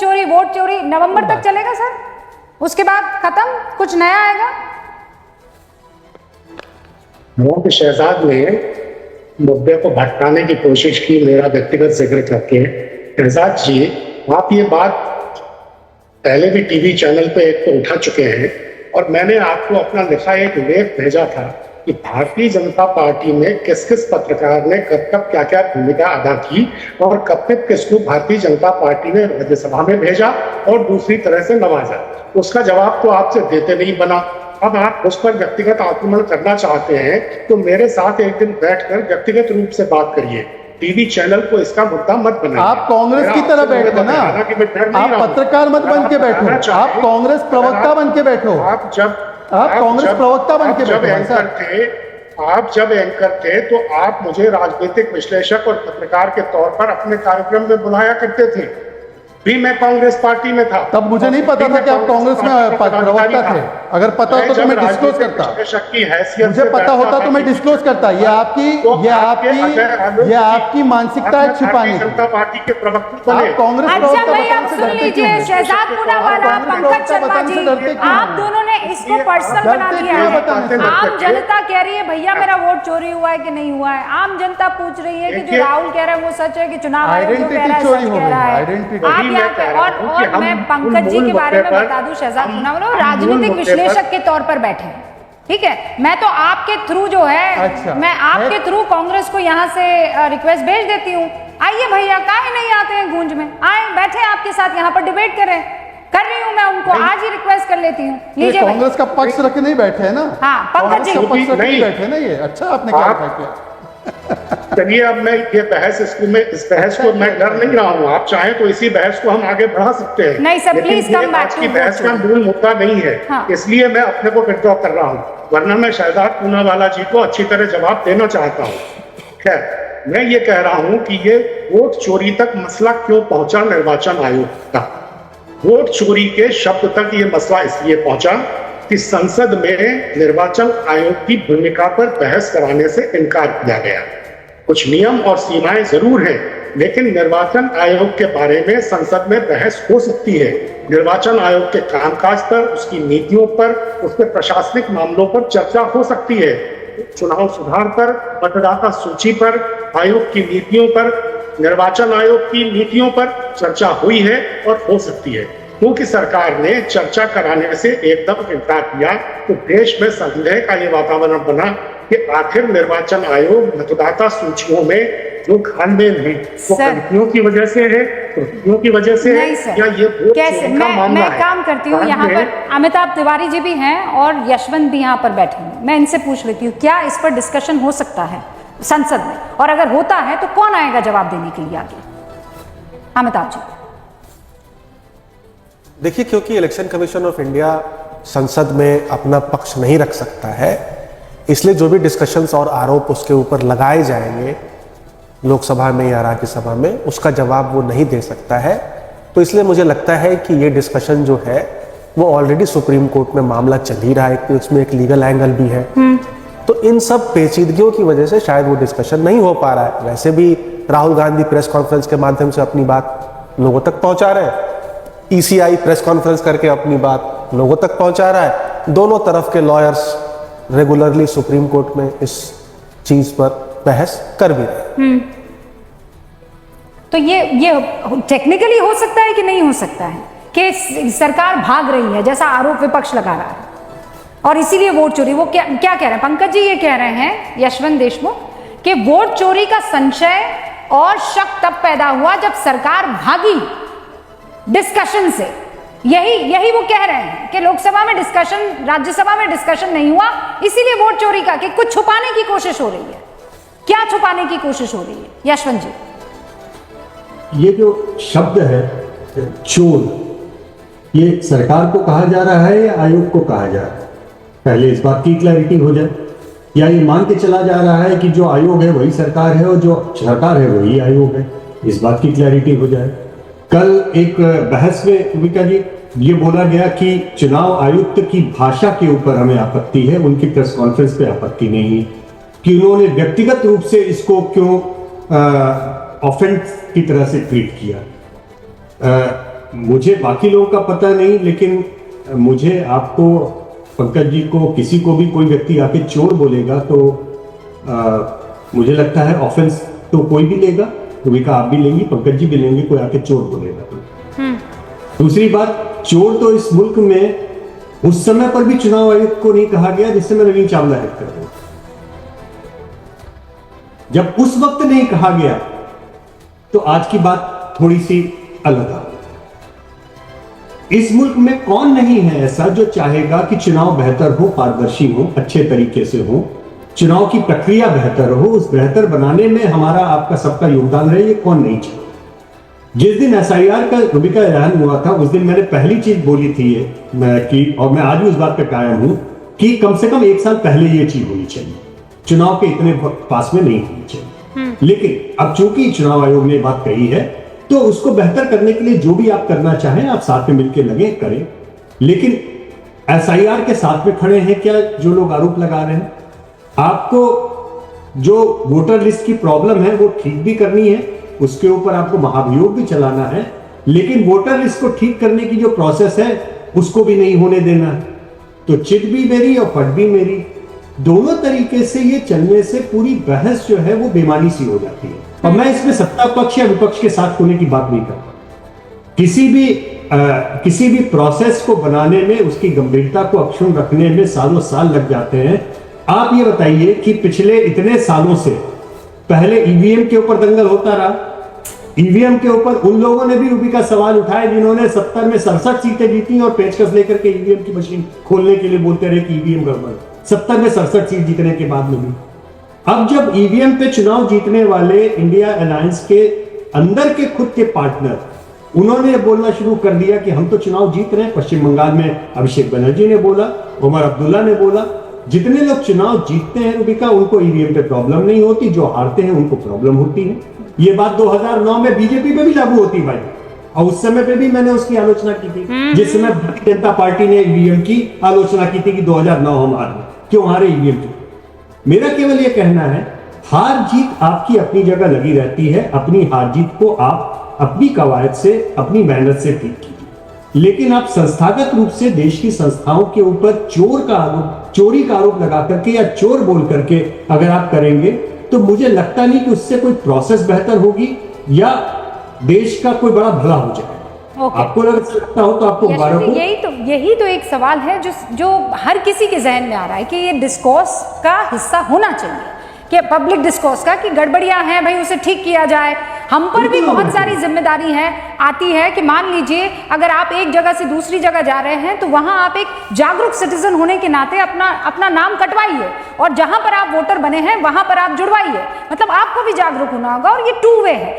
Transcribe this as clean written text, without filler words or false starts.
Vote चोरी नवंबर तक चलेगा सर, उसके बाद खत्म, कुछ नया आएगा? शहजाद ने मुद्दे को भटकाने की कोशिश की, मेरा व्यक्तिगत जिक्र करके। शहजाद जी, आप ये बात पहले भी टीवी चैनल पे एक तो उठा चुके हैं, और मैंने आपको अपना लिखा एक लेख भेजा था कि भारतीय जनता पार्टी में किस किस पत्रकार ने कब कब क्या क्या भूमिका अदा की, और कब कब किसको भारतीय जनता पार्टी ने राज्यसभा में भेजा और दूसरी तरह से नवाजा। उसका जवाब तो आपसे देते नहीं बना। अब आप उस पर व्यक्तिगत आक्रमण करना चाहते हैं तो मेरे साथ एक दिन बैठकर व्यक्तिगत रूप से बात करिए। टीवी चैनल को इसका मुद्दा मत बनाइए। आप कांग्रेस की तरह बैठो ना, आप पत्रकार मत बन के बैठो, आप कांग्रेस प्रवक्ता बन के बैठो। आप कांग्रेस प्रवक्ता बन के बैठो। आप जब एंकर थे तो आप मुझे राजनीतिक विश्लेषक और पत्रकार के तौर पर अपने कार्यक्रम में बुलाया करते थे, भी मैं कांग्रेस पार्टी में था। तब मुझे नहीं पता था कि आप कांग्रेस में प्रवक्ता थे। अगर पता होता तो मैं डिस्क्लोज करता, मुझे पता होता तो मैं डिस्क्लोज करता। ये आपकी मानसिकता है छुपाने की। जनता पार्टी के प्रवक्ता आप कांग्रेस अच्छा भाई, आप सुन लीजिए, शहजाद पूनावाला, पंकज शर्मा जी, आप दोनों ने इसको पर्सनल बना दिया है। आम जनता कह रही है भैया मेरा वोट चोरी हुआ है कि नहीं हुआ है। आम जनता पूछ रही है कि जो राहुल कह रहा है वो सच है कि चुनाव आयोग जो कह रहा है सच कह रहा है। आप यहाँ पे और मैं पंकज जी के बारे में बता दूं, शहजाद पूनावाला राजनीतिक विश्लेषक के तौर पर बैठे हैं, ठीक है। मैं तो आपके थ्रू जो है, मैं आपके थ्रू कांग्रेस को यहाँ से रिक्वेस्ट भेज देती हूँ, आइए भैया, काहे नहीं आते हैं गूंज में, आए बैठे आपके साथ यहाँ पर डिबेट करें। कर रही हूँ मैं उनको, आज ही रिक्वेस्ट कर लेती हूँ। लीजिए, कांग्रेस का पक्ष रख के नहीं बैठे है ना। हाँ पंकज जी, पक्ष रख के बैठे ना, ये अच्छा आपने क्या किया। चलिए, अब मैं ये बहस इस बहस को मैं डर नहीं रहा हूँ। आप चाहें तो इसी बहस को हम आगे बढ़ा सकते हैं। नहीं सर, प्लीज कम बैक आज की बहस का मूल मुद्दा नहीं है। हाँ। इसलिए मैं अपने को विड्रॉ कर रहा हूँ, वरना मैं शहजाद पूनावाला जी को अच्छी तरह जवाब देना चाहता हूँ। खैर, मैं ये कह रहा हूँ कि ये वोट चोरी तक मसला क्यों पहुंचा निर्वाचन आयोग का। वोट चोरी के शब्द तक ये मसला इसलिए पहुंचा कि संसद में निर्वाचन आयोग की भूमिका पर बहस कराने से इनकार किया गया। कुछ नियम और सीमाएं जरूर हैं, लेकिन निर्वाचन आयोग के बारे में संसद में बहस हो सकती है। निर्वाचन आयोग के कामकाज पर, उसकी नीतियों पर, उसके प्रशासनिक मामलों पर चर्चा हो सकती है। चुनाव सुधार पर, मतदाता सूची पर, आयोग की नीतियों पर, निर्वाचन आयोग की नीतियों पर चर्चा हुई है और हो सकती है। क्योंकि सरकार ने चर्चा कराने से एकदम इनकार किया तो देश में संदेह का ये वातावरण बना कि आखिर निर्वाचन आयोग मतदाता सूचियों में जो खानमेन है वो गलतियों की वजह से है, त्रुटियों की वजह से है, या ये वोट कैसे? मैं काम करती हूँ यहाँ पर, अमिताभ तिवारी जी भी हैं और यशवंत भी यहाँ पर बैठे हैं। मैं इनसे पूछ लेती हूँ, क्या इस पर डिस्कशन हो सकता है संसद में, और अगर होता है तो कौन आएगा जवाब देने के लिए आगे? अमिताभ जी। देखिए, क्योंकि इलेक्शन कमीशन ऑफ इंडिया संसद में अपना पक्ष नहीं रख सकता है, इसलिए जो भी डिस्कशंस और आरोप उसके ऊपर लगाए जाएंगे लोकसभा में या राज्यसभा में, उसका जवाब वो नहीं दे सकता है। तो इसलिए मुझे लगता है कि ये डिस्कशन जो है वो ऑलरेडी सुप्रीम कोर्ट में मामला चल ही रहा है, तो इसमें एक लीगल एंगल भी है। तो इन सब पेचीदगियों की वजह से शायद वो डिस्कशन नहीं हो पा रहा है। वैसे भी राहुल गांधी प्रेस कॉन्फ्रेंस के माध्यम से अपनी बात लोगों तक पहुंचा रहे हैं, ECI प्रेस कॉन्फ्रेंस करके अपनी बात लोगों तक पहुंचा रहा है। दोनों तरफ के लॉयर्स रेगुलरली सुप्रीम कोर्ट में इस चीज पर बहस कर भी रहे। तो ये टेक्निकली हो सकता है कि नहीं हो सकता है कि सरकार भाग रही है, जैसा आरोप विपक्ष लगा रहा है, और इसीलिए वोट चोरी? वो क्या कह रहे हैं पंकज जी? ये कह रहे हैं यशवंत देशमुख कि वोट चोरी का संशय और शक तब पैदा हुआ जब सरकार भागी डिस्कशन से। यही वो कह रहे हैं कि लोकसभा में डिस्कशन, राज्यसभा में डिस्कशन नहीं हुआ, इसीलिए वोट चोरी का, कि कुछ छुपाने की कोशिश हो रही है। क्या छुपाने की कोशिश हो रही है यशवंत जी? ये जो शब्द है चोर, ये सरकार को कहा जा रहा है या आयोग को कहा जा रहा है? पहले इस बात की क्लैरिटी हो जाए। या ये मान के चला जा रहा है कि जो आयोग है वही सरकार है और जो सरकार है वही आयोग है? इस बात की क्लैरिटी हो जाए। कल एक बहस में भूमिका जी ये बोला गया कि चुनाव आयुक्त की भाषा के ऊपर हमें आपत्ति है, उनकी प्रेस कॉन्फ्रेंस पे आपत्ति नहीं है, कि उन्होंने व्यक्तिगत रूप से इसको क्यों ऑफेंस की तरह से ट्रीट किया। मुझे बाकी लोगों का पता नहीं, लेकिन मुझे, आपको, पंकज जी को, किसी को भी कोई व्यक्ति आके चोर बोलेगा तो मुझे लगता है ऑफेंस तो कोई भी लेगा, रूबिका आप भी लेंगी, पंकज जी भी लेंगे, कोई आके चोर बोलेगा तो। दूसरी बात, चोर तो इस मुल्क में उस समय पर भी चुनाव आयोग को नहीं कहा गया जिस समय नवीन चावला हेड कर रहे। जब उस वक्त नहीं कहा गया तो आज की बात थोड़ी सी अलग है। इस मुल्क में कौन नहीं है ऐसा जो चाहेगा कि चुनाव बेहतर हो, पारदर्शी हो, अच्छे तरीके से हो, चुनाव की प्रक्रिया बेहतर हो, उस बेहतर बनाने में हमारा आपका सबका योगदान रहे, ये कौन नहीं चाहे। जिस दिन एसआईआर का रूबिका ऐलान हुआ था उस दिन मैंने पहली चीज बोली थी और मैं आज भी उस बात पे कायम हूं कि कम से कम 1 साल पहले ये चीज होनी चाहिए, चुनाव के इतने पास में नहीं होनी चाहिए। लेकिन अब चूंकि चुनाव आयोग ने बात कही है तो उसको बेहतर करने के लिए जो भी आप करना चाहें आप साथ में मिलकर लगे, करें। लेकिन एसआईआर के साथ में खड़े हैं क्या जो लोग आरोप लगा रहे हैं? आपको जो वोटर लिस्ट की प्रॉब्लम है वो ठीक भी करनी है, उसके ऊपर आपको महाभियोग भी चलाना है, लेकिन वोटर लिस्ट को ठीक करने की जो प्रोसेस है उसको भी नहीं होने देना है। तो चिट भी मेरी और पट भी मेरी, दोनों तरीके से ये चलने से पूरी बहस जो है वो बेमानी सी हो जाती है। और मैं इसमें सत्ता पक्ष या विपक्ष के साथ होने की बात नहीं करता। किसी भी प्रोसेस को बनाने में, उसकी गंभीरता को अक्षुण्ण रखने में सालों साल लग जाते हैं। आप ये बताइए कि पिछले इतने सालों से पहले ईवीएम के ऊपर दंगल होता रहा, ईवीएम के ऊपर उन लोगों ने भी रूबिका सवाल उठाए जिन्होंने 70 में 67 सीटें जीती और पेचकस लेकर के ईवीएम की मशीन खोलने के लिए बोलते रहे कि ईवीएम गड़बड़। 70 में 67 सीट जीतने के बाद में भी अब जब ईवीएम पे चुनाव जीतने वाले इंडिया अलायंस के अंदर के खुद के पार्टनर, उन्होंने बोलना शुरू कर दिया कि हम तो चुनाव जीत रहे हैं। पश्चिम बंगाल में अभिषेक बनर्जी ने बोला, उमर अब्दुल्ला ने बोला, जितने लोग चुनाव जीतते हैं रूबिका उनको ईवीएम पे प्रॉब्लम नहीं होती, जो हारते हैं उनको प्रॉब्लम होती है। ये बात 2009 में बीजेपी पे भी लागू होती भाई, और उस समय पे भी मैंने उसकी आलोचना की थी, जिस समय भारतीय जनता पार्टी ने ईवीएम की आलोचना की थी कि 2009 हम हारे, क्यों हारे ईवीएम की। मेरा केवल यह कहना है, हार जीत आपकी अपनी जगह लगी रहती है, अपनी हार जीत को आप अपनी कवायद से, अपनी मेहनत से ठीक कीजिए। लेकिन आप संस्थागत रूप से देश की संस्थाओं के ऊपर चोरी का आरोप लगा करके या चोर बोल करके अगर आप करेंगे तो मुझे लगता नहीं कि उससे कोई प्रोसेस बेहतर होगी या देश का कोई बड़ा भला हो जाएगा। आपको लगता हो तो आपको मुबारक हो। यही तो एक सवाल है जो हर किसी के जहन में आ रहा है कि ये डिस्कोर्स का हिस्सा होना चाहिए, कि पब्लिक डिस्कोर्स का, कि गड़बड़ियां हैं भाई उसे ठीक किया जाए। हम पर भी बहुत सारी जिम्मेदारी है आती है कि मान लीजिए अगर आप एक जगह से दूसरी जगह जा रहे हैं तो वहां आप एक जागरूक सिटीजन होने के नाते अपना नाम कटवाइए, और जहां पर आप वोटर बने हैं वहां पर आप जुड़वाइए। मतलब आपको भी जागरूक होना होगा, और ये 2 वे है।